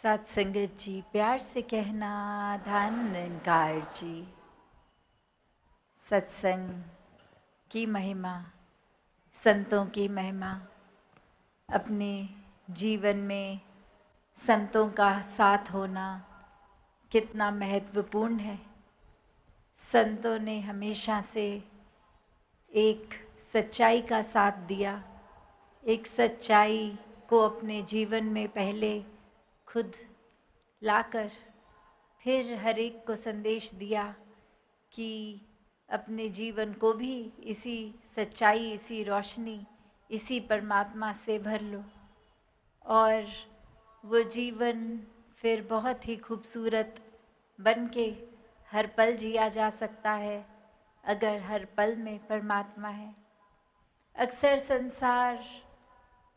सत्संगत जी, प्यार से कहना धन्यकार जी। सत्संग की महिमा, संतों की महिमा, अपने जीवन में संतों का साथ होना कितना महत्वपूर्ण है। संतों ने हमेशा से एक सच्चाई का साथ दिया, एक सच्चाई को अपने जीवन में पहले खुद लाकर फिर हर एक को संदेश दिया कि अपने जीवन को भी इसी सच्चाई, इसी रोशनी, इसी परमात्मा से भर लो। और वो जीवन फिर बहुत ही खूबसूरत बन के हर पल जिया जा सकता है अगर हर पल में परमात्मा है। अक्सर संसार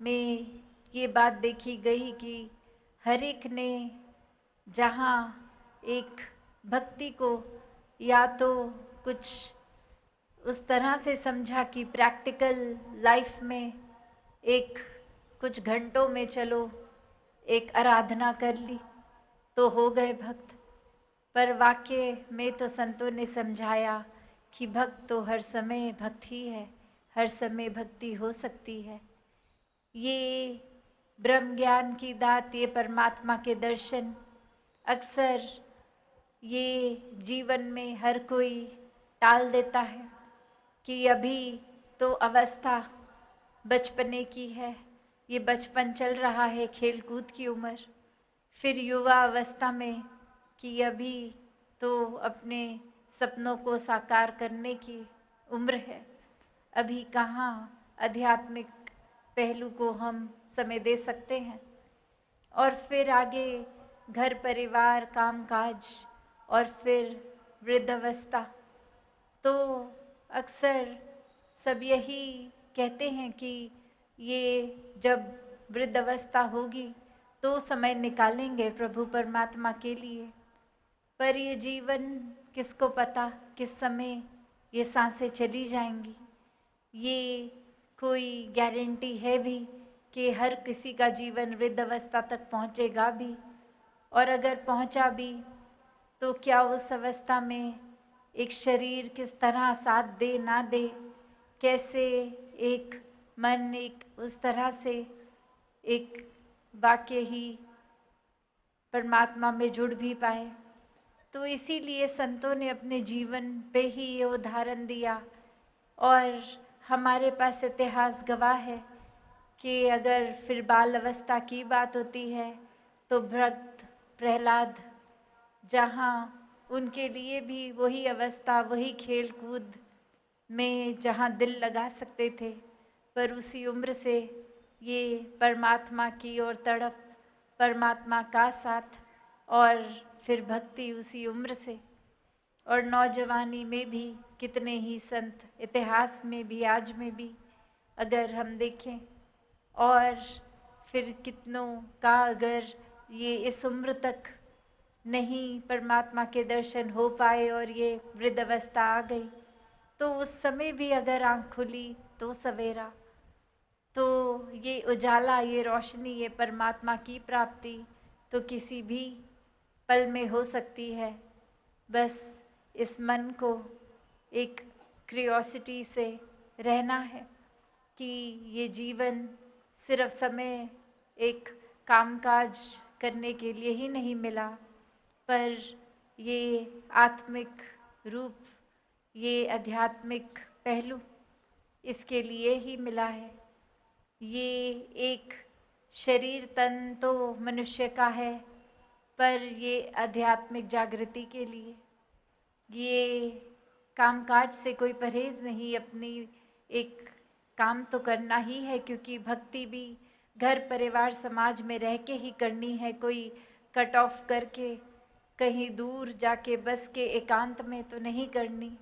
में ये बात देखी गई कि हर एक ने जहाँ एक भक्ति को या तो कुछ उस तरह से समझा कि प्रैक्टिकल लाइफ में एक कुछ घंटों में चलो एक आराधना कर ली तो हो गए भक्त, पर वाक्य में तो संतों ने समझाया कि भक्त तो हर समय भक्त ही है, हर समय भक्ति हो सकती है। ये ब्रह्म ज्ञान की दात, ये परमात्मा के दर्शन अक्सर ये जीवन में हर कोई टाल देता है कि अभी तो अवस्था बचपने की है, ये बचपन चल रहा है, खेल कूद की उम्र, फिर युवा अवस्था में कि अभी तो अपने सपनों को साकार करने की उम्र है, अभी कहाँ आध्यात्मिक पहलू को हम समय दे सकते हैं। और फिर आगे घर परिवार कामकाज और फिर वृद्धावस्था। तो अक्सर सब यही कहते हैं कि ये जब वृद्धावस्था होगी तो समय निकालेंगे प्रभु परमात्मा के लिए, पर ये जीवन किसको पता किस समय ये सांसें चली जाएंगी। ये कोई गारंटी है भी कि हर किसी का जीवन वृद्धावस्था तक पहुँचेगा भी, और अगर पहुँचा भी तो क्या उस अवस्था में एक शरीर किस तरह साथ दे ना दे, कैसे एक मन एक उस तरह से एक वाक्य ही परमात्मा में जुड़ भी पाए। तो इसीलिए संतों ने अपने जीवन पे ही ये उदाहरण दिया, और हमारे पास इतिहास गवाह है कि अगर फिर बाल अवस्था की बात होती है तो भक्त प्रहलाद, जहाँ उनके लिए भी वही अवस्था, वही खेल कूद में जहाँ दिल लगा सकते थे, पर उसी उम्र से ये परमात्मा की ओर तड़प, परमात्मा का साथ, और फिर भक्ति उसी उम्र से। और नौजवानी में भी कितने ही संत इतिहास में भी आज में भी अगर हम देखें, और फिर कितनों का अगर ये इस उम्र तक नहीं परमात्मा के दर्शन हो पाए और ये वृद्धावस्था आ गई, तो उस समय भी अगर आँख खुली तो सवेरा, तो ये उजाला, ये रोशनी, ये परमात्मा की प्राप्ति तो किसी भी पल में हो सकती है। बस इस मन को एक क्यूरियोसिटी से रहना है कि ये जीवन सिर्फ समय एक कामकाज करने के लिए ही नहीं मिला, पर ये आत्मिक रूप, ये आध्यात्मिक पहलू इसके लिए ही मिला है। ये एक शरीर तन तो मनुष्य का है, पर ये आध्यात्मिक जागृति के लिए, ये कामकाज से कोई परहेज नहीं, अपनी एक काम तो करना ही है, क्योंकि भक्ति भी घर परिवार समाज में रह के ही करनी है, कोई कट ऑफ करके कहीं दूर जाके बस के एकांत में तो नहीं करनी।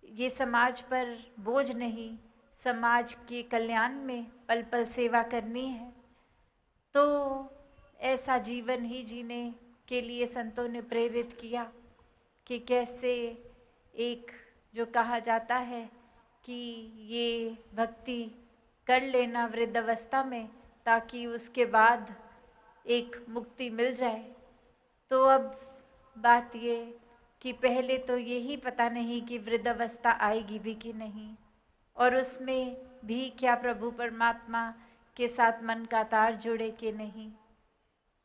ये समाज पर बोझ नहीं, समाज के कल्याण में पल पल सेवा करनी है। तो ऐसा जीवन ही जीने के लिए संतों ने प्रेरित किया कि कैसे एक जो कहा जाता है कि ये भक्ति कर लेना वृद्धावस्था में, ताकि उसके बाद एक मुक्ति मिल जाए। तो अब बात ये कि पहले तो यही पता नहीं कि वृद्धावस्था आएगी भी कि नहीं, और उसमें भी क्या प्रभु परमात्मा के साथ मन का तार जुड़े कि नहीं।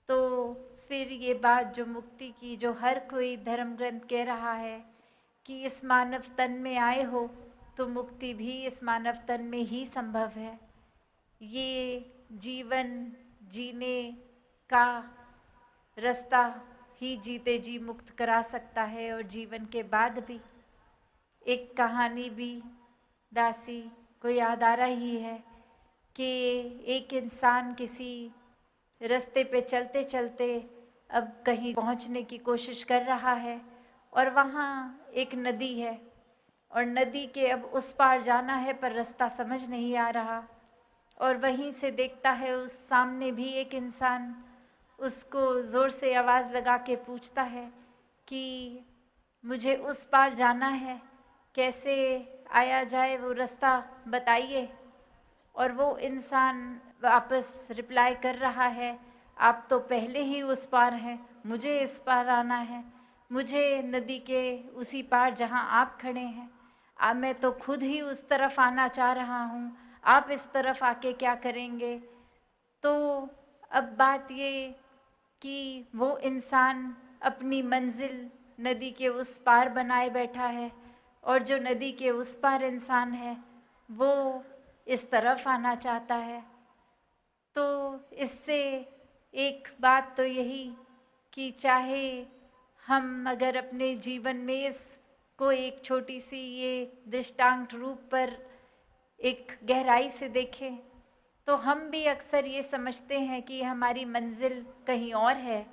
तो फिर ये बात जो मुक्ति की, जो हर कोई धर्म ग्रंथ कह रहा है कि इस मानव तन में आए हो तो मुक्ति भी इस मानव तन में ही संभव है। ये जीवन जीने का रास्ता ही जीते जी मुक्त करा सकता है, और जीवन के बाद भी। एक कहानी भी दासी को याद आ रही है कि एक इंसान किसी रास्ते पे चलते चलते अब कहीं पहुंचने की कोशिश कर रहा है, और वहाँ एक नदी है, और नदी के अब उस पार जाना है पर रास्ता समझ नहीं आ रहा। और वहीं से देखता है उस सामने भी एक इंसान उसको ज़ोर से आवाज़ लगा के पूछता है कि मुझे उस पार जाना है, कैसे आया जाए, वो रास्ता बताइए। और वो इंसान वापस रिप्लाई कर रहा है, आप तो पहले ही उस पार हैं, मुझे इस पार आना है, मुझे नदी के उसी पार जहाँ आप खड़े हैं। मैं तो खुद ही उस तरफ आना चाह रहा हूँ, आप इस तरफ आके क्या करेंगे। तो अब बात ये कि वो इंसान अपनी मंजिल नदी के उस पार बनाए बैठा है, और जो नदी के उस पार इंसान है वो इस तरफ आना चाहता है। तो इससे एक बात तो यही कि चाहे हम अगर अपने जीवन में इसको एक छोटी सी ये दृष्टांत रूप पर एक गहराई से देखें, तो हम भी अक्सर ये समझते हैं कि हमारी मंजिल कहीं और है,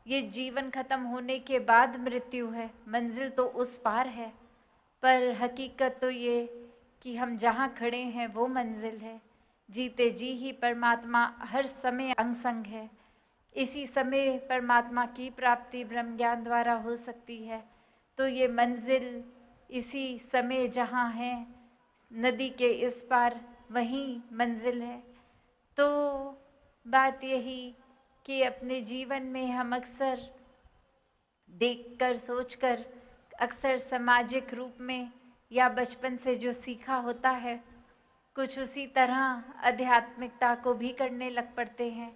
ये जीवन खत्म होने के बाद मृत्यु है, मंजिल तो उस पार है। पर हकीकत तो ये कि हम जहाँ खड़े हैं वो मंजिल है। जीते जी ही परमात्मा हर समय अंग संग है। इसी समय परमात्मा की प्राप्ति ब्रह्म ज्ञान द्वारा हो सकती है। तो ये मंजिल इसी समय जहाँ है, नदी के इस पार, वहीं मंजिल है। तो बात यही कि अपने जीवन में हम अक्सर देखकर सोचकर, अक्सर सामाजिक रूप में या बचपन से जो सीखा होता है, कुछ उसी तरह आध्यात्मिकता को भी करने लग पड़ते हैं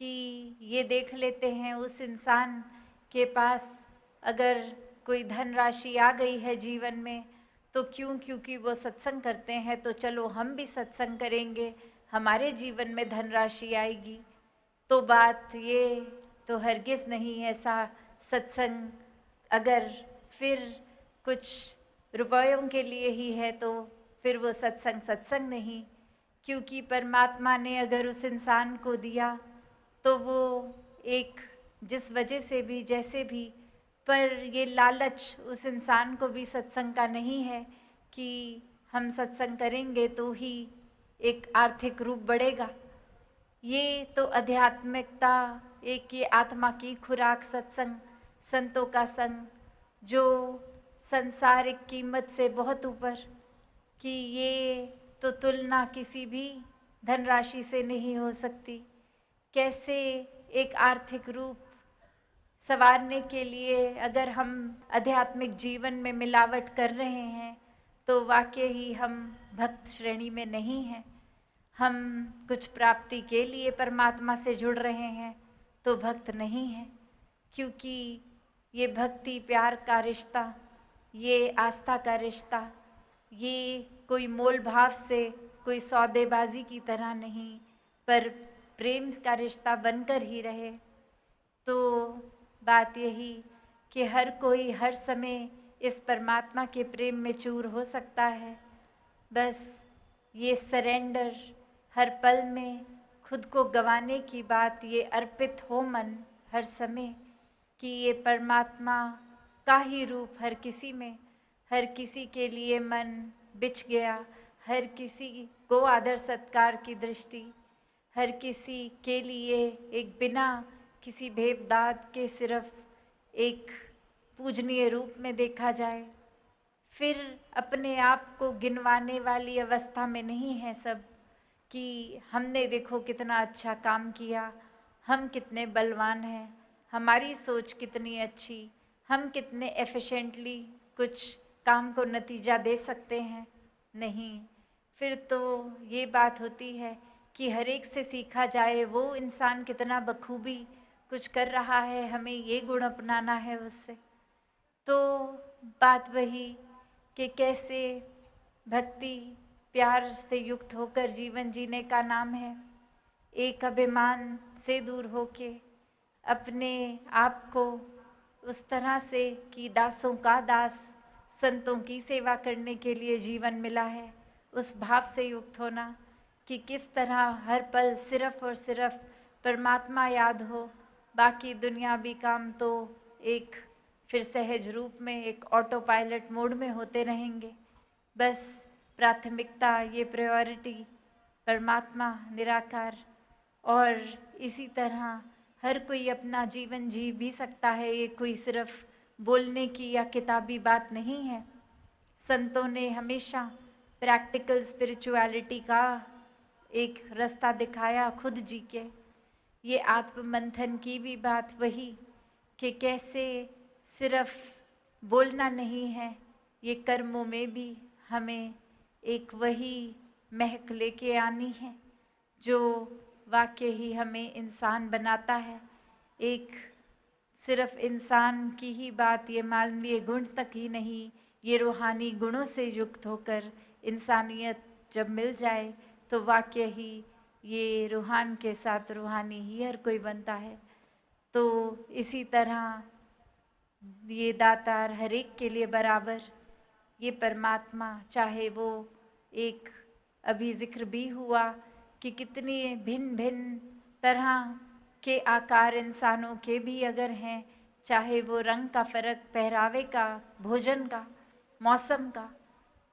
कि ये देख लेते हैं उस इंसान के पास अगर कोई धनराशि आ गई है जीवन में तो क्योंकि वो सत्संग करते हैं तो चलो हम भी सत्संग करेंगे, हमारे जीवन में धनराशि आएगी। तो बात ये तो हरगिज़ नहीं ऐसा। सत्संग अगर फिर कुछ रुपयों के लिए ही है तो फिर वो सत्संग नहीं, क्योंकि परमात्मा ने अगर उस इंसान को दिया तो वो एक जिस वजह से भी जैसे भी, पर ये लालच उस इंसान को भी सत्संग का नहीं है कि हम सत्संग करेंगे तो ही एक आर्थिक रूप बढ़ेगा। ये तो आध्यात्मिकता, एक ये आत्मा की खुराक सत्संग, संतों का संग, जो संसारिक कीमत से बहुत ऊपर, कि ये तो तुलना किसी भी धनराशि से नहीं हो सकती। कैसे एक आर्थिक रूप संवारने के लिए अगर हम आध्यात्मिक जीवन में मिलावट कर रहे हैं तो वाकई ही हम भक्त श्रेणी में नहीं हैं। हम कुछ प्राप्ति के लिए परमात्मा से जुड़ रहे हैं तो भक्त नहीं हैं, क्योंकि ये भक्ति प्यार का रिश्ता, ये आस्था का रिश्ता, ये कोई मोल भाव से, कोई सौदेबाजी की तरह नहीं, पर प्रेम का रिश्ता बनकर ही रहे। तो बात यही कि हर कोई हर समय इस परमात्मा के प्रेम में चूर हो सकता है। बस ये सरेंडर, हर पल में खुद को गंवाने की बात, ये अर्पित हो मन हर समय कि ये परमात्मा का ही रूप हर किसी में, हर किसी के लिए मन बिछ गया, हर किसी को आदर सत्कार की दृष्टि, हर किसी के लिए एक बिना किसी भेदभाव के सिर्फ एक पूजनीय रूप में देखा जाए। फिर अपने आप को गिनवाने वाली अवस्था में नहीं है सब कि हमने देखो कितना अच्छा काम किया, हम कितने बलवान हैं, हमारी सोच कितनी अच्छी, हम कितने एफिशिएंटली कुछ काम को नतीजा दे सकते हैं। नहीं, फिर तो ये बात होती है कि हर एक से सीखा जाए वो इंसान कितना बखूबी कुछ कर रहा है, हमें ये गुण अपनाना है उससे। तो बात वही कि कैसे भक्ति प्यार से युक्त होकर जीवन जीने का नाम है। एक अभिमान से दूर होके अपने आप को उस तरह से कि दासों का दास, संतों की सेवा करने के लिए जीवन मिला है, उस भाव से युक्त होना कि किस तरह हर पल सिर्फ और सिर्फ परमात्मा याद हो, बाकी दुनियावी काम तो एक फिर सहज रूप में एक ऑटो पायलट मोड में होते रहेंगे। बस प्राथमिकता, ये प्रायोरिटी परमात्मा निराकार। और इसी तरह हर कोई अपना जीवन जी भी सकता है, ये कोई सिर्फ बोलने की या किताबी बात नहीं है। संतों ने हमेशा प्रैक्टिकल स्पिरिचुअलिटी का एक रास्ता दिखाया खुद जी के। ये आत्ममंथन की भी बात वही कि कैसे सिर्फ बोलना नहीं है, ये कर्मों में भी हमें एक वही महक लेके आनी है जो वाकई ही हमें इंसान बनाता है। एक सिर्फ इंसान की ही बात, ये मानवीय गुण तक ही नहीं, ये रूहानी गुणों से युक्त होकर इंसानियत जब मिल जाए तो वाकई ही ये रूहान के साथ रूहानी ही हर कोई बनता है। तो इसी तरह ये दातार हर एक के लिए बराबर, ये परमात्मा, चाहे वो एक अभी जिक्र भी हुआ कि कितनी भिन्न भिन्न तरह के आकार इंसानों के भी अगर हैं, चाहे वो रंग का फ़र्क, पहरावे का, भोजन का, मौसम का,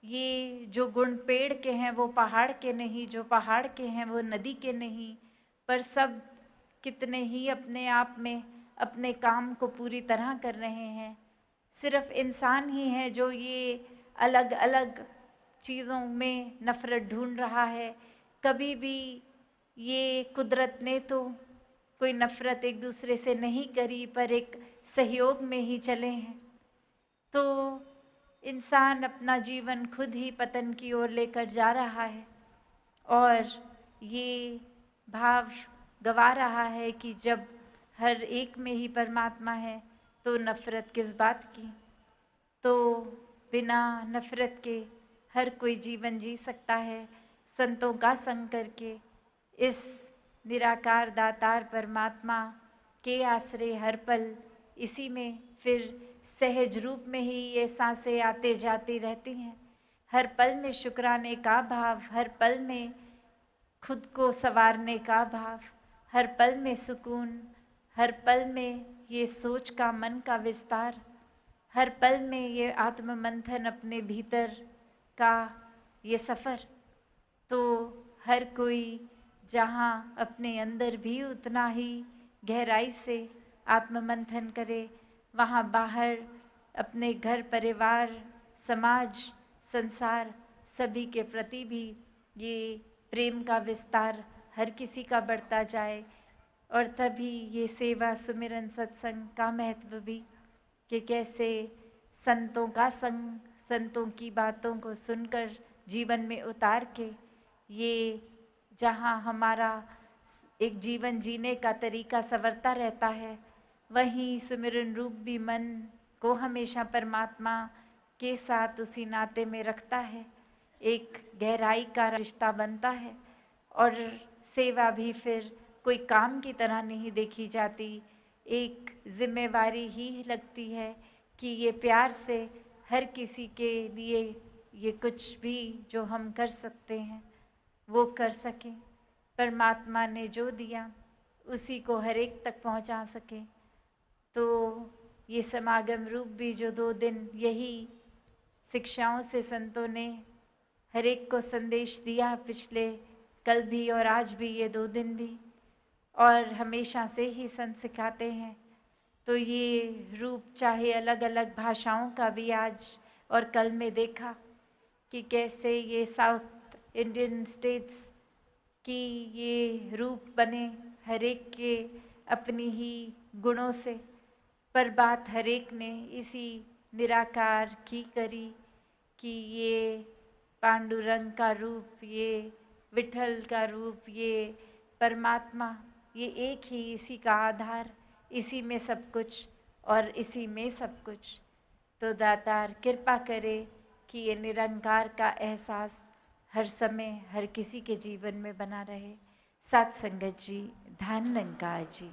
ये जो गुण पेड़ के हैं वो पहाड़ के नहीं, जो पहाड़ के हैं वो नदी के नहीं, पर सब कितने ही अपने आप में अपने काम को पूरी तरह कर रहे हैं। सिर्फ इंसान ही है जो ये अलग अलग चीज़ों में नफ़रत ढूंढ रहा है। कभी भी ये कुदरत ने तो कोई नफ़रत एक दूसरे से नहीं करी, पर एक सहयोग में ही चले हैं। तो इंसान अपना जीवन खुद ही पतन की ओर लेकर जा रहा है और ये भाव गवा रहा है कि जब हर एक में ही परमात्मा है तो नफ़रत किस बात की। तो बिना नफ़रत के हर कोई जीवन जी सकता है, संतों का संग करके इस निराकार दातार परमात्मा के आश्रय हर पल इसी में फिर सहज रूप में ही ये सांसें आते जाती रहती हैं। हर पल में शुक्राने का भाव, हर पल में खुद को संवारने का भाव, हर पल में सुकून, हर पल में ये सोच का मन का विस्तार, हर पल में ये आत्ममंथन अपने भीतर का ये सफ़र। तो हर कोई जहाँ अपने अंदर भी उतना ही गहराई से आत्ममंथन करे, वहाँ बाहर अपने घर परिवार, समाज, संसार सभी के प्रति भी ये प्रेम का विस्तार हर किसी का बढ़ता जाए। और तभी ये सेवा, सुमिरन, सत्संग का महत्व भी कि कैसे संतों का संग, संतों की बातों को सुनकर जीवन में उतार के ये जहाँ हमारा एक जीवन जीने का तरीका संवरता रहता है, वहीं सुमिरन रूप भी मन को हमेशा परमात्मा के साथ उसी नाते में रखता है, एक गहराई का रिश्ता बनता है। और सेवा भी फिर कोई काम की तरह नहीं देखी जाती, एक जिम्मेवारी ही लगती है कि ये प्यार से हर किसी के लिए ये कुछ भी जो हम कर सकते हैं वो कर सकें, परमात्मा ने जो दिया उसी को हर एक तक पहुंचा सके। तो ये समागम रूप भी जो 2 दिन यही शिक्षाओं से संतों ने हर एक को संदेश दिया, पिछले कल भी और आज भी, ये 2 दिन भी, और हमेशा से ही संत सिखाते हैं। तो ये रूप चाहे अलग अलग भाषाओं का भी आज और कल में देखा कि कैसे ये साउथ इंडियन स्टेट्स की ये रूप बने, हर एक के अपनी ही गुणों से, पर बात हर एक ने इसी निराकार की करी कि ये पांडुरंग का रूप, ये विठल का रूप, ये परमात्मा, ये एक ही, इसी का आधार, इसी में सब कुछ और इसी में सब कुछ। तो दातार कृपा करे कि ये निरंकार का एहसास हर समय हर किसी के जीवन में बना रहे। साथ संगत जी, धन निरंकार जी।